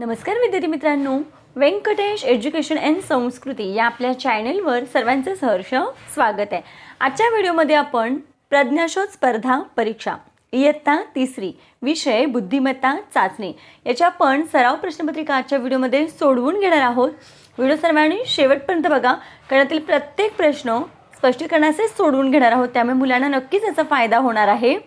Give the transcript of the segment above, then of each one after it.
नमस्कार विद्यार्थी मित्रांनो, व्यंकटेश एज्युकेशन अँड संस्कृती या आपल्या चॅनलवर सर्वांचं सहर्ष स्वागत आहे। आजच्या व्हिडिओमध्ये आपण प्रज्ञाशोध स्पर्धा परीक्षा इयत्ता 3 विषय बुद्धिमत्ता चाचणी याच्या आपण सराव प्रश्नपत्रिका आजच्या व्हिडिओमध्ये सोडवून घेणार आहोत। व्हिडिओ सर्वांनी शेवटपर्यंत बघा, कारण यातील प्रत्येक प्रश्न स्पष्टीकरणाचे सोडवून घेणार आहोत, त्यामुळे मुलांना नक्कीच याचा फायदा होणार आहे।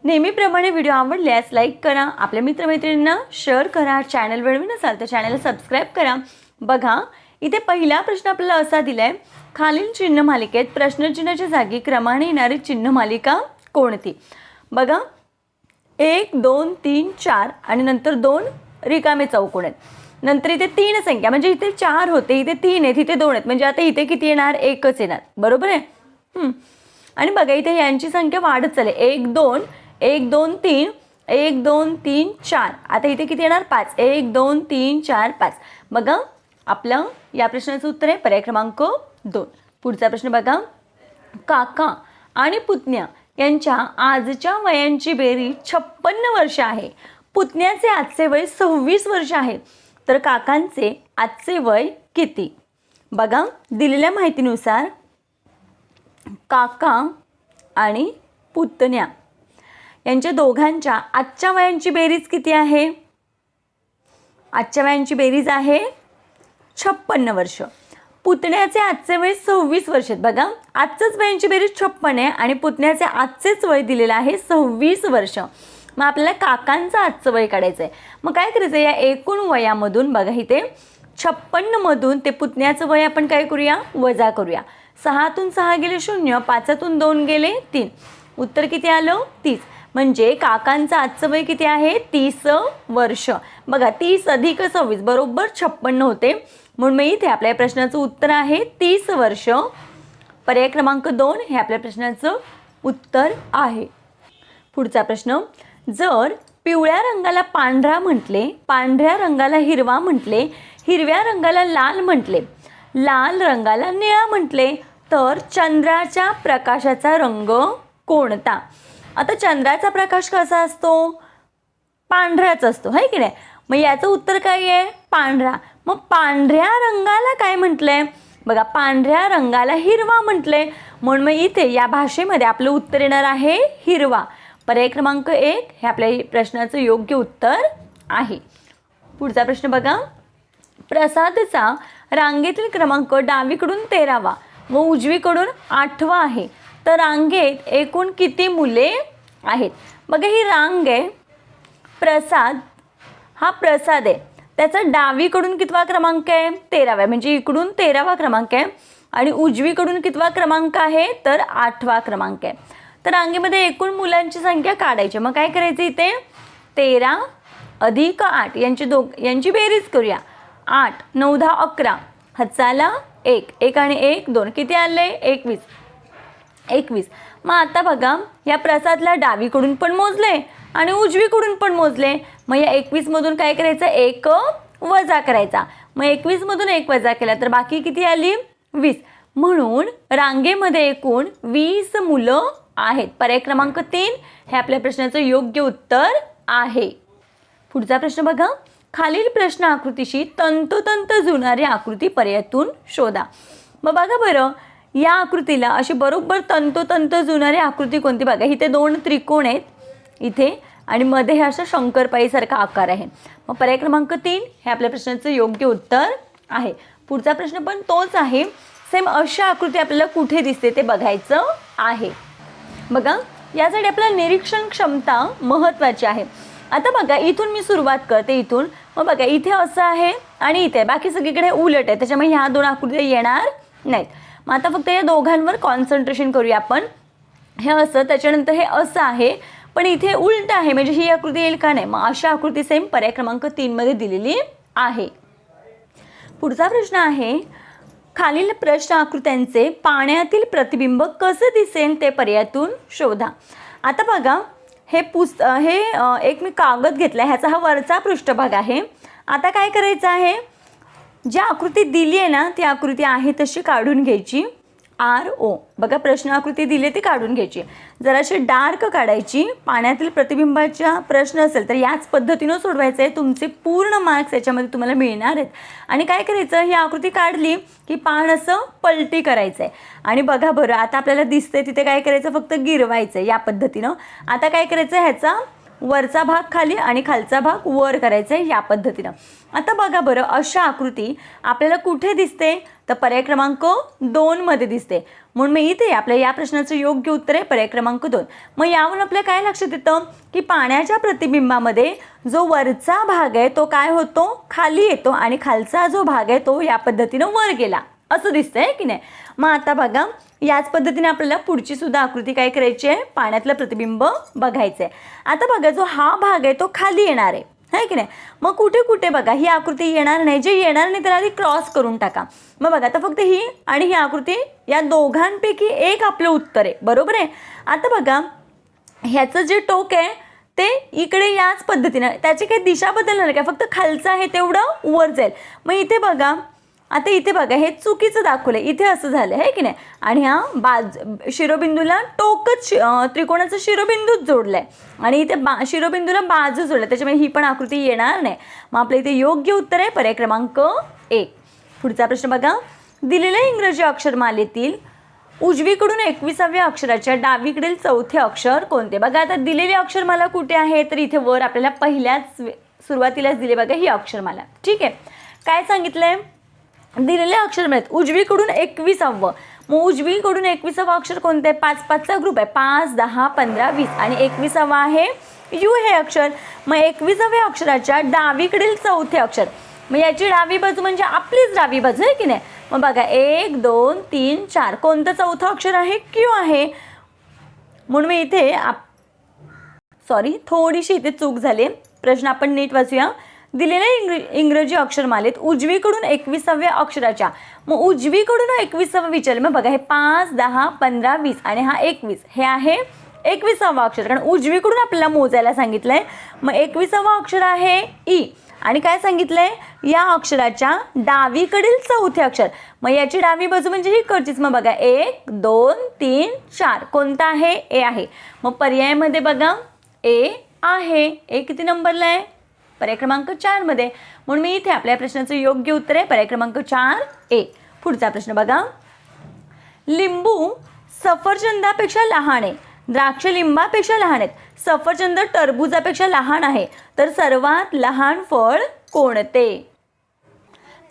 नेहमीप्रमाणे व्हिडिओ आवडल्यास लाईक करा, आपल्या मित्रमैत्रिणींना शेअर करा, चॅनलवर नवीन असाल तर चॅनलला सबस्क्राईब करा। बघा, इथे पहिला प्रश्न आपल्याला असा दिलाय, खालील चिन्ह मालिकेत प्रश्नचिन्हाच्या जागी क्रमाने येणारी चिन्ह मालिका कोणती? बघा, 1 2 3 4 आणि नंतर 2 रिकामे चौकोन आहेत। नंतर इथे 3 संख्या, म्हणजे इथे 4 होते, इथे 3 आहेत, इथे 2 आहेत, म्हणजे आता इथे किती येणार? 1च येणार, बरोबर आहे। आणि बघा, इथे यांची संख्या वाढत चालली, 1 2 1 2 3 1 2 3 4, आता इथे किती येणार? 5, 1 2 3 4 5। बघा, आपलं या प्रश्नाचं उत्तर आहे पर्याय क्रमांक 2। पुढचा प्रश्न बघा, काका आणि पुतण्या यांच्या आजच्या वयांची बेरीज 56 वर्ष आहे, पुतण्याचे आजचे वय 26 वर्ष आहे, तर काकांचे आजचे वय किती? बघा, दिलेल्या माहितीनुसार काका आणि पुतण्या यांच्या दोघांच्या आजच्या वयांची बेरीज किती आहे? आजच्या वयांची बेरीज आहे 56 वर्ष। पुतण्याचे आजचे वय 26 वर्ष आहेत। बघा, आजच्याच वयांची बेरीज 56 आहे आणि पुतण्याचे आजचेच वय दिलेलं आहे 26 वर्ष। मग आपल्याला काकांचं आजचं वय काढायचं आहे। मग काय करायचं? या एकूण वयामधून बघा, इथे 56 मधून ते पुतण्याचं वय आपण काय करूया? वजा करूया। 6तून 6 गेले 0, 5तून 2 गेले 3, उत्तर किती आलं? 30। म्हणजे काकांचं आजचं वय किती आहे? 30 वर्ष। बघा, 30 अधिक 26 बरोबर 56 होते, म्हणून मग इथे आपल्या प्रश्नाचं उत्तर आहे 30 वर्ष। पर्याय क्रमांक 2 हे आपल्या प्रश्नाचं उत्तर आहे। पुढचा प्रश्न, जर पिवळ्या रंगाला पांढरा म्हटले, पांढऱ्या रंगाला हिरवा म्हटले, हिरव्या रंगाला लाल म्हटले, लाल रंगाला निळा म्हटले, तर चंद्राच्या प्रकाशाचा रंग कोणता? आता चंद्राचा प्रकाश कसा असतो? पांढराच असतो, है की नाही? मग याचं उत्तर काय आहे? पांढरा। मग पांढऱ्या रंगाला काय म्हटलंय? बघा, पांढऱ्या रंगाला हिरवा म्हटलंय, म्हणून मग इथे या भाषेमध्ये आपलं उत्तर येणार आहे हिरवा। पर्याय क्रमांक 1 हे आपल्या प्रश्नाचं योग्य उत्तर आहे। पुढचा प्रश्न बघा, प्रसादचा रांगेतील क्रमांक डावीकडून 13वा व उजवीकडून 8वा आहे, तर रांगेत एकूण किती मुले आहेत? बघा, ही रांग आहे, प्रसाद हा प्रसाद आहे, त्याचा डावीकडून कितवा क्रमांक आहे? 13वा, म्हणजे इकडून 13वा क्रमांक आहे आणि उजवीकडून कितवा क्रमांक आहे? तर 8वा क्रमांक आहे। तर रांगेमध्ये एकूण मुलांची संख्या काढायची। मग काय करायचं? इथे 13 अधिक 8 यांची बेरीज करूया। 8 9 10 11, हचाला 1 1 आणि 1 2, किती आले? 21। मग आता बघा, या प्रसादला डावीकडून पण मोजले आणि उजवीकडून पण मोजले, मग या 21 मधून काय करायचं? 1 वजा करायचा। मग 21 मधून 1 वजा केला तर बाकी किती आली? 20। म्हणून रांगेमध्ये एकूण 20 मुलं आहेत। पर्याय क्रमांक 3 हे आपल्या प्रश्नाचं योग्य उत्तर आहे। पुढचा प्रश्न बघा, खालील प्रश्न आकृतीशी तंतोतंत जुळणारी आकृती पर्यायातून शोधा। मग बघा बरं, या आकृतीला अशी बरोबर तंतोतंत जुळणारी आकृती कोणती? बघा, इथे 2 त्रिकोण आहेत इथे आणि मध्ये हे असा शंकरपाईसारखा आकार आहे। मग पर्याय क्रमांक 3 हे आपल्या प्रश्नाचं योग्य उत्तर आहे। पुढचा प्रश्न पण तोच आहे, सेम अशा आकृती आपल्याला कुठे दिसते ते बघायचं आहे। बघा, यासाठी आपल्याला निरीक्षण क्षमता महत्त्वाची आहे। आता बघा, इथून मी सुरुवात करते, इथून मग बघा, इथे असं आहे आणि इथे बाकी सगळीकडे उलट आहे, त्याच्यामुळे ह्या 2 आकृत्या येणार नाहीत। मग आता फक्त या दोघांवर कॉन्सन्ट्रेशन करूया आपण। हे असं, त्याच्यानंतर हे असं आहे, पण इथे उलट आहे, म्हणजे ही आकृती येईल का? नाही। मग अशा आकृती सेम पर्याय क्रमांक 3 मध्ये दिलेली आहे। पुढचा प्रश्न आहे, खालील प्रश्न आकृत्यांचे पाण्यातील प्रतिबिंब कसे दिसेल ते पर्यायातून शोधा। आता बघा, हे एक मी कागद घेतला, ह्याचा हा वरचा पृष्ठभाग आहे। आता काय करायचं आहे? ज्या आकृती दिली आहे ना, ती आकृती आहे तशी काढून घ्यायची RO. बघा प्रश्न आकृती दिली ती काढून घ्यायची, जराशी डार्क काढायची. पाण्यातील प्रतिबिंबाचा प्रश्न असेल तर याच पद्धतीनं सोडवायचं आहे. तुमचे पूर्ण मार्क्स याच्यामध्ये तुम्हाला मिळणार आहेत. आणि काय करायचं, ही आकृती काढली की पान असं पलटी करायचं आहे. आणि बघा बरं, आता आपल्याला दिसतंय तिथे काय करायचं, फक्त गिरवायचं या पद्धतीनं. आता काय करायचं, ह्याचा वरचा भाग खाली आणि खालचा भाग वर करायचा आहे या पद्धतीनं. आता बघा बरं, अशा आकृती आपल्याला कुठे दिसते, तर पर्याय क्रमांक 2 मध्ये दिसते. म्हणून मी इथे आपल्या या प्रश्नाचं योग्य उत्तर आहे पर्याय क्रमांक 2. मग यावरून आपल्या काय लक्षात येतं की पाण्याच्या प्रतिबिंबामध्ये जो वरचा भाग आहे तो काय होतो, खाली येतो आणि खालचा जो भाग आहे तो या पद्धतीनं वर गेला असं दिसतंय की नाही. मग आता बघा याच पद्धतीने आपल्याला पुढची सुद्धा आकृती काय करायची आहे, पाण्यातलं प्रतिबिंब बघायचं आहे. आता बघा जो हा भाग आहे तो खाली येणार आहे की नाही. मग कुठे कुठे बघा ही आकृती येणार नाही, जे येणार नाही त्याला आधी क्रॉस करून टाका. मग बघा आता फक्त ही आणि ही आकृती या दोघांपैकी एक आपलं उत्तर आहे, बरोबर आहे. आता बघा ह्याचं जे टोक आहे ते इकडे याच पद्धतीनं, त्याची काही दिशा बदलणार का, फक्त खालचं आहे तेवढं वर जाईल. मग इथे बघा, आता इथे बघा हे चुकीचं दाखवलं, इथे असं झालं आहे की नाही. आणि हा शिरोबिंदूला टोकच त्रिकोणाचा शिरोबिंदूच जोडलाय आणि इथे शिरोबिंदूला बाजू जोडल्या, त्याच्यामुळे ही पण आकृती येणार नाही. मग आपल्या इथे योग्य उत्तर आहे पर्याय क्रमांक 1. पुढचा प्रश्न बघा, दिलेल्या इंग्रजी अक्षरमालेतील उजवीकडून 21व्या अक्षराच्या डावीकडील चौथे अक्षर कोणते. बघा आता दिलेली अक्षरमाला कुठे आहे, तर इथे वर आपल्याला पहिल्याच सुरुवातीलाच दिले बघा ही अक्षरमाला. ठीक आहे, काय सांगितलंय, दिलेल्या अक्षरमालेत उजवीकडून 21वं. मग उजवीकडून 21वं अक्षर कोणतं आहे, 5-5चा ग्रुप आहे, 5, 10, 15, 20 आणि 21वं आहे यू हे अक्षर. मग 21व्या अक्षराच्या डावीकडील चौथे अक्षर, मग याची डावी बाजू म्हणजे आपलीच डावी बाजू आहे की नाही. मग बघा 1, 2, 3, 4 कोणतं चौथं अक्षर आहे, क्यू आहे. म्हणून मी इथे थोडीशी इथे चूक झाली, प्रश्न आपण नीट वाचूया. दिलेल्या इंग्रजी अक्षरमालेत उजवीकडून 21व्या अक्षराच्या, मग उजवीकडून 21वं विचारलं. मग बघा हे 5, 10, 15, 20 आणि हा 21, हे आहे 21वं अक्षर, कारण उजवीकडून आपल्याला मोजायला सांगितलंय. मग 21वं अक्षर आहे ई आणि काय सांगितलंय, या अक्षराच्या डावीकडील चौथे अक्षर. मग याची डावी बाजू म्हणजे ही कडचीच. मग बघा 1, 2, 3, 4 कोणता आहे, ए आहे. मग पर्यायामध्ये बघा ए आहे. ए किती नंबरला आहे, पर्याय क्रमांक 4 मध्ये. म्हणून मी इथे आपल्या प्रश्नाचं योग्य उत्तर आहे पर्याय क्रमांक 4A. पुढचा प्रश्न बघा, लिंबू सफरचंदापेक्षा लहान आहे, द्राक्ष लिंबापेक्षा लहान आहेत, सफरचंद टरबुजापेक्षा लहान आहे, तर सर्वात लहान फळ कोणते.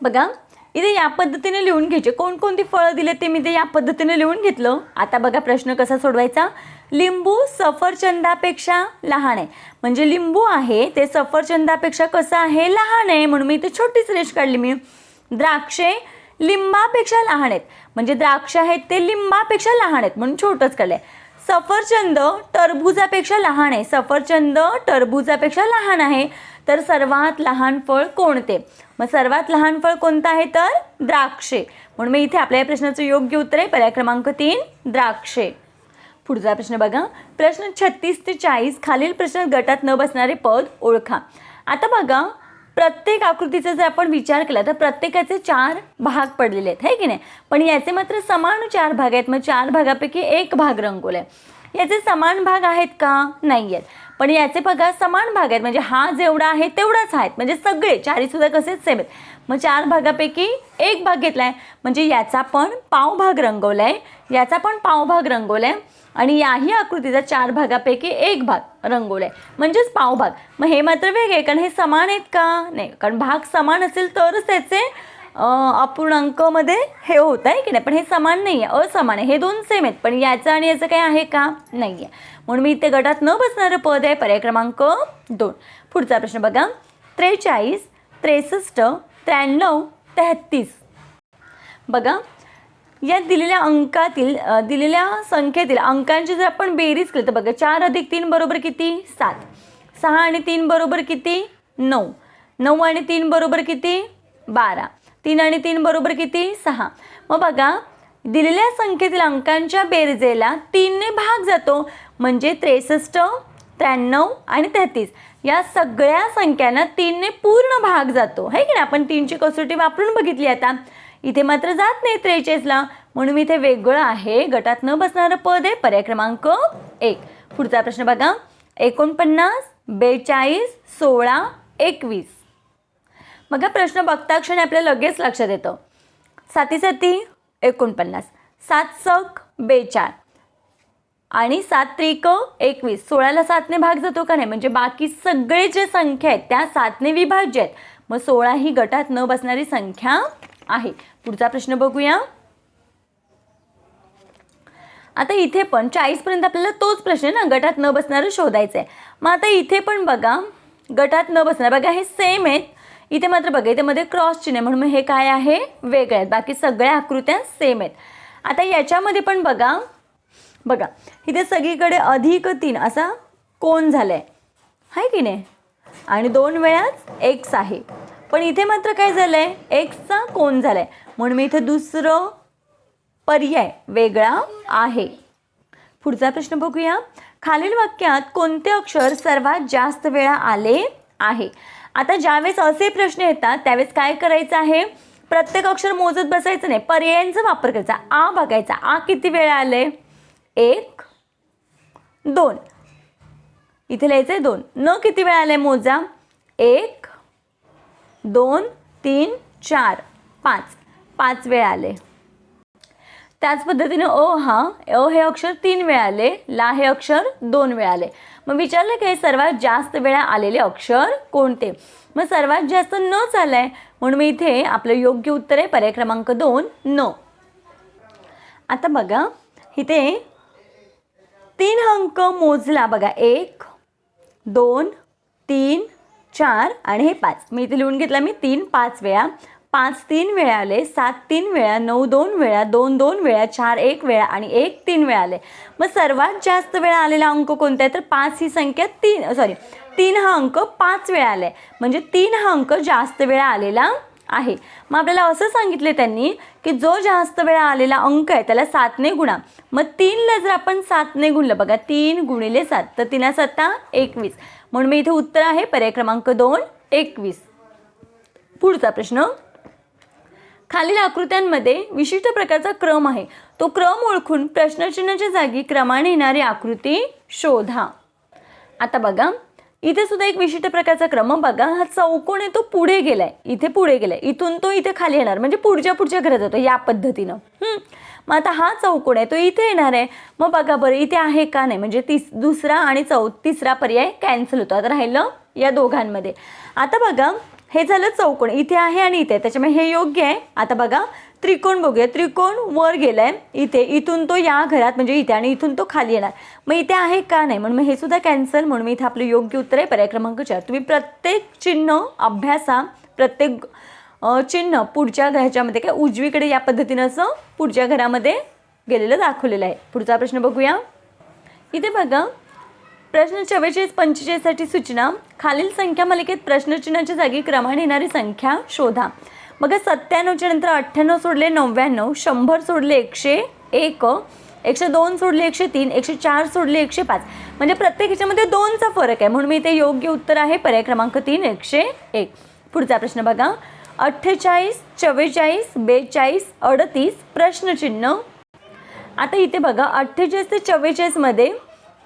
बघा इथे या पद्धतीने लिहून घ्यायचे, कोणकोणती फळं दिले ते मी ते या पद्धतीने लिहून घेतलं. आता बघा प्रश्न कसा सोडवायचा, लिंबू सफरचंदापेक्षा लहान आहे, म्हणजे लिंबू आहे ते सफरचंदापेक्षा कसं आहे, लहान आहे, म्हणून मी इथे छोटीच रेष काढली. मी द्राक्षे लिंबापेक्षा लहान आहेत, म्हणजे द्राक्ष आहेत ते लिंबापेक्षा लहान आहेत म्हणून छोटंच काढलंय. सफरचंद टरबुजापेक्षा लहान आहे, सफरचंद टरबुजापेक्षा लहान आहे, तर सर्वात लहान फळ कोणते. मग सर्वात लहान फळ कोणतं आहे, तर द्राक्षे. म्हणून मी इथे आपल्या या प्रश्नाचं योग्य उत्तर आहे पर्याय क्रमांक 3 द्राक्षे. पुढचा प्रश्न बघा, प्रश्न 36 ते 40 खालील प्रश्न गटात न बसणारे पद ओळखा. आता बघा प्रत्येक आकृतीचा जर आपण विचार केला तर प्रत्येकाचे 4 भाग पडलेले आहेत, है की नाही. पण याचे मात्र समान 4 भाग आहेत. मग 4 भागापैकी एक भाग रंगवलाय. याचे समान भाग आहेत का, नाही आहेत. पण याचे बघा समान भाग आहेत, म्हणजे हा जेवढा आहे तेवढाच आहेत, म्हणजे सगळे 4 सुद्धा कसेच सेम आहेत. मग 4 भागापैकी एक भाग घेतलाय, म्हणजे याचा पण पाव भाग रंगवलाय, याचा पण पाव भाग रंगवलाय आणि याही आकृतीचा 4 भागापैकी एक भाग रंगवलाय, म्हणजेच पाव भाग. मग हे मात्र वेगळे, कारण हे समान आहेत का, नाही, कारण भाग समान असेल तरच त्याचे अपूर्णांकमध्ये हे होत आहे की नाही. पण हे समान नाही आहे, असमान आहे. हे दोन सेम आहेत, पण याचं आणि याचं काय आहे का, नाही आहे. म्हणून मी इथे गटात न बसणारं पद आहे पर्याय क्रमांक 2. पुढचा प्रश्न बघा, 43, 63, 93, 33. बघा या दिलेल्या अंकातील दिलेल्या संख्येतील अंकांची जर आपण बेरीज केली तर बघा 4 अधिक 3 बरोबर किती, 7. 6 आणि 3 बरोबर किती, 9. 9 आणि 3 बरोबर किती, 12. 3 आणि 3 बरोबर किती, 6. मग बघा दिलेल्या संख्येतील अंकांच्या बेरजेला 3 ने भाग जातो, म्हणजे 63, 93 आणि 33 या सगळ्या संख्यांना 3 ने पूर्ण भाग जातो, है की नाही. आपण 3ची कसोटी वापरून बघितली. आता इथे मात्र जात नाही 43ला, म्हणून मी इथे वेगळं आहे, गटात न बसणारं पद आहे, पर्याय क्रमांक 1. पुढचा प्रश्न बघा. 49, 42, 16, 21. बघा प्रश्न बघता क्षणी आपल्याला लगेच लक्षात येतं. 7 7 49, 7 सक 42 आणि 7 त्रिक 21. 16ला 7ने भाग जातो का नाही, म्हणजे बाकी सगळे जे संख्या आहेत त्या 7ने विभाज्य आहेत. मग 16 ही गटात न बसणारी संख्या आहे. पुढचा प्रश्न बघूया. आता इथे पण 40 पर्यंत आपल्याला तोच प्रश्न ना, गटात न बसणारं शोधायचं आहे. मग आता इथे पण बघा गटात न बसणार, बघा हे सेम आहेत. इथे मात्र बघा इथे मध्ये क्रॉस चिन्ह म्हणून हे काय आहे, वेगळे आहेत. बाकी सगळ्या आकृत्या सेम आहेत. आता याच्यामध्ये पण बघा बघा इथे सगळीकडे +3 असा कोन झालाय, आहे की नाही, आणि 2 वेळाच x आहे. पण इथे मात्र काय झालंय, xचा कोन झालाय, म्हणून मी इथे दुसरं पर्याय वेगळा आहे. पुढचा प्रश्न बघूया. खालील वाक्यात कोणते अक्षर सर्वात जास्त वेळा आले आहे. आता ज्यावेळेस असे प्रश्न येतात त्यावेळेस काय करायचं आहे, प्रत्येक अक्षर मोजत बसायचं नाही, पर्यायांचा वापर करायचा. आ बघायचा, आ किती वेळा आले, 1 2, इथे लिहायचंय 2. न किती वेळा आले मोजा, 1 2 3 4 5, 5 वेळा आले. त्याच पद्धतीने अ हे अक्षर 3 वेळा आले, ला हे अक्षर 2 वेळा आले. मग विचारलं काय सर्वात जास्त वेळा आलेले अक्षर कोणते. मग सर्वात जास्त न चालय, म्हणून मी इथे आपलं योग्य उत्तर आहे पर्याय क्रमांक 2 न. आता बघा इथे 3 अंक मोजला बघा, 1 2 3 4 आणि हे 5. मी इथे लिहून घेतला मी 3 5 वेळा. 5 3 वेळा आले, 7 3 वेळा, 9 2 वेळा, 2 2 वेळा, 4 1 वेळा आणि 1 3 वेळा आले. मग सर्वात जास्त वेळा आलेला अंक कोणता आहे, तर 5 ही संख्या 3 हा अंक 5 वेळा आलाय, म्हणजे 3 हा अंक जास्त वेळा आलेला आहे. मग आपल्याला असं सांगितले त्यांनी की जो जास्त वेळा आलेला अंक आहे त्याला 7ने गुणा. मग 3ला जर आपण 7ने गुणलं बघा, 3 × 7 तर 3 7 21, म्हणून मी इथे उत्तर आहे पर्याय क्रमांक 2 21. पुढचा प्रश्न. खालील आकृत्यांमध्ये विशिष्ट प्रकारचा क्रम आहे, तो क्रम ओळखून प्रश्नचिन्हाच्या जागी क्रमाने येणारी आकृती शोधा. आता बघा इथे सुद्धा एक विशिष्ट प्रकारचा क्रम बघा, हा चौकोन आहे तो पुढे गेलाय, इथे पुढे गेलाय, इथून तो इथे खाली येणार, म्हणजे पुढच्या घरात जातो या पद्धतीनं. मग आता हा चौकोन आहे तो इथे येणार आहे. मग बघा बरं इथे आहे का नाही, म्हणजे दुसरा आणि तिसरा पर्याय कॅन्सल होतो. आता राहिलं या दोघांमध्ये. आता बघा हे झालं चौकोन, इथे आहे आणि इथे, त्याच्यामुळे हे योग्य आहे. आता बघा त्रिकोण बघूया, त्रिकोण वर गेलाय इथे, इथून तो या घरात म्हणजे इथे आणि इथून तो खाली येणार. मग इथे आहे का नाही, म्हणून हे सुद्धा कॅन्सल, म्हणून मी इथे आपलं योग्य उत्तर आहे पर्याय क्रमांक 4. तुम्ही प्रत्येक चिन्ह अभ्यासा, प्रत्येक चिन्ह पुढच्या ह्याच्यामध्ये काय उजवीकडे या पद्धतीनं असं पुढच्या घरामध्ये गेलेलं दाखवलेलं आहे. पुढचा प्रश्न बघूया. इथे बघा प्रश्न 44 45 साठी सूचना. खालील संख्या मालिकेत प्रश्नचिन्हाच्या जागी क्रमाने येणारी संख्या शोधा. बघा 97च्या नंतर 98 सोडले 99, 100 सोडले 101, 102 सोडले 103, 104 सोडले 105, म्हणजे प्रत्येक ह्याच्यामध्ये 2चा फरक आहे, म्हणून मी इथे योग्य उत्तर आहे पर्याय क्रमांक 3 101. पुढचा प्रश्न बघा. 48 44 42 38 प्रश्नचिन्ह. आता इथे बघा 48 ते 44 मध्ये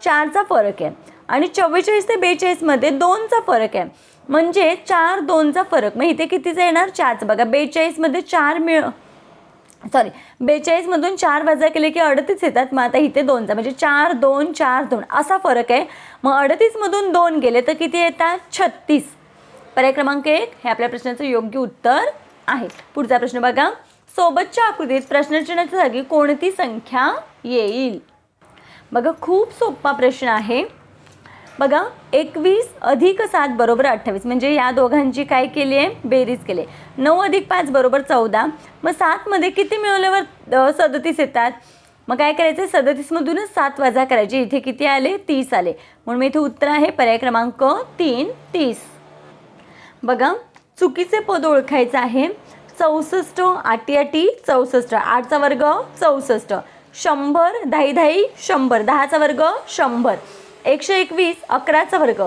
4चा फरक आहे आणि 44 ते 42 मध्ये 2चा फरक आहे, म्हणजे 4 2चा फरक. मग इथे कितीचा येणार, 4चा. बघा 42 मध्ये 42 मधून 4 वजा केले की 38 येतात. मग आता इथे 2चा म्हणजे 4 2 4 2 असा फरक आहे. मग 38 मधून 2 गेले तर किती येतात, 36. पर्याय क्रमांक 1 हे आपल्या प्रश्नाचं योग्य उत्तर आहे. पुढचा प्रश्न बघा. सोबतच्या आकृतीत प्रश्नचिन्हाच्या जागी कोणती संख्या येईल. बघा खूप सोपा प्रश्न आहे. बघा 21 + 7 = 28, म्हणजे या दोघांची काय केली आहे, बेरीज केली. 9 + 5 = 14. मग 7 मध्ये किती मिळवल्यावर 37 येतात. मग काय करायचं, 37 मधूनच 7 वजा करायचे. इथे किती आले, 30 आले, म्हणून मी इथे उत्तर आहे पर्याय क्रमांक 3 30. बघा चुकीचे पद ओळखायचं आहे. 64 8 8 64, 8चा वर्ग 64, 100 10 10 100, 10चा वर्ग 100, 121 11चा वर्ग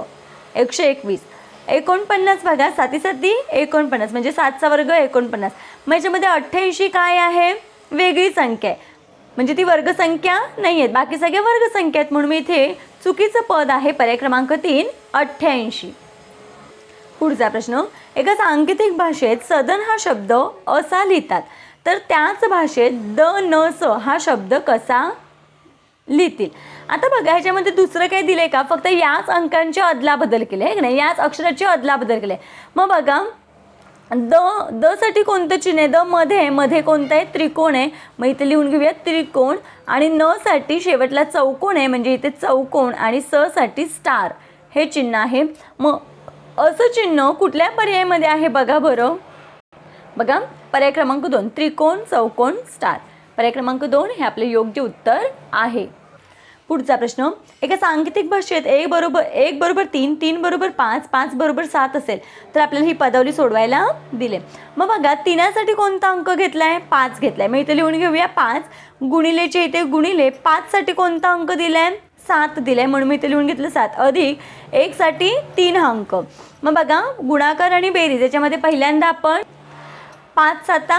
121, 49 बघा 7 7 49, म्हणजे 7चा वर्ग 49. मग याच्यामध्ये 88 काय आहे, वेगळी संख्या आहे, म्हणजे ती वर्गसंख्या नाही आहेत, बाकी सगळ्या वर्गसंख्या आहेत, म्हणून मी इथे चुकीचं पद आहे पर्याय क्रमांक 3 88. पुढचा प्रश्न, एका सांकेतिक भाषेत सदन हा शब्द असा लिहितात, तर त्याच भाषेत द न स हा शब्द कसा लिहितील. आता बघा ह्याच्यामध्ये दुसरं काही दिले का, फक्त याच अंकांची अदलाबदल केली आहे की नाही, याच अक्षराची अदलाबदल केली आहे. मग बघा द साठी कोणतं चिन्ह आहे, द मध्ये कोणतं आहे, त्रिकोण आहे, मग इथे लिहून घेऊया त्रिकोण. आणि न साठी शेवटला चौकोन आहे, म्हणजे इथे चौकोन. आणि स साठी स्टार हे चिन्ह आहे. मग असं चिन्ह कुठल्या पर्यायामध्ये आहे बघा बरं. बघा पर्याय क्रमांक 2 त्रिकोण चौकोन स्टार. पर्याय क्रमांक 2 हे आपले योग्य उत्तर आहे. पुढचा प्रश्न, एका सांकेतिक भाषेत 1 बरोबर 3, 3 बरोबर 5, 5 बरोबर 7 असेल तर आपल्याला ही पदावली सोडवायला दिले. मग बघा तिनासाठी कोणता अंक घेतला आहे, 5 घेतला आहे. मग इथे लिहून घेऊया 5 गुणिलेचे इथे गुणिले 5 साठी कोणता अंक दिला आहे, 7 दिला आहे, म्हणून मी इथे लिहून घेतलं 7 अधिक 1 साठी 3 हा अंक. मग बघा गुणाकार आणि बेरीज याच्यामध्ये पहिल्यांदा आपण 5 7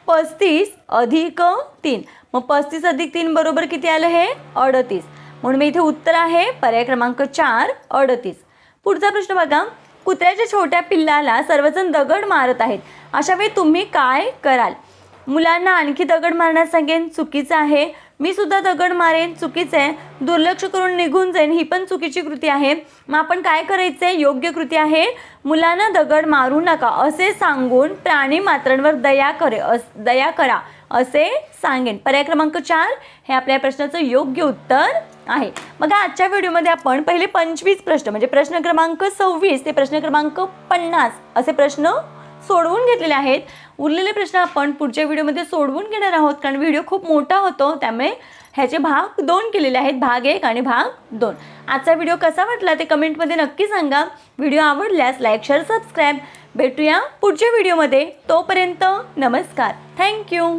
35 अधिक 3, मग 35 अधिक 3 बरोबर किती आलं हे 38, म्हणून मी इथे उत्तर आहे पर्याय क्रमांक 4 38. पुढचा प्रश्न बघा, कुत्र्याच्या छोट्या पिल्लाला सर्वजण दगड मारत आहेत, अशा वेळी तुम्ही काय कराल. मुलांना आणखी दगड मारण्यास सांगेन, चुकीचं आहे. मी सुद्धा दगड मारेन, चुकीचं आहे. दुर्लक्ष करून निघून जाईन, ही पण चुकीची कृती आहे. मग आपण काय करायचं आहे, योग्य कृती आहे मुलांना दगड मारू नका असे सांगून प्राणी मात्रांवर दया करा असे सांगेन. पर्याय क्रमांक 4 हे आपल्या प्रश्नाचं योग्य उत्तर आहे. बघा आजच्या व्हिडिओमध्ये आपण पहिले 25 प्रश्न म्हणजे प्रश्न क्रमांक 26 ते प्रश्न क्रमांक 50 असे प्रश्न सोडवून घेतलेले आहेत. उरलेले प्रश्न आपण पुढच्या व्हिडिओमध्ये सोडवून घेणार आहोत, कारण व्हिडिओ खूप मोठा होतो, त्यामुळे ह्याचे भाग 2 केलेले आहेत, भाग 1 आणि भाग 2. आजचा व्हिडिओ कसा वाटला ते कमेंटमध्ये नक्की सांगा. व्हिडिओ आवडल्यास लाईक शेअर सबस्क्राईब. भेटूया पुढच्या व्हिडिओमध्ये. तोपर्यंत नमस्कार. थँक्यू.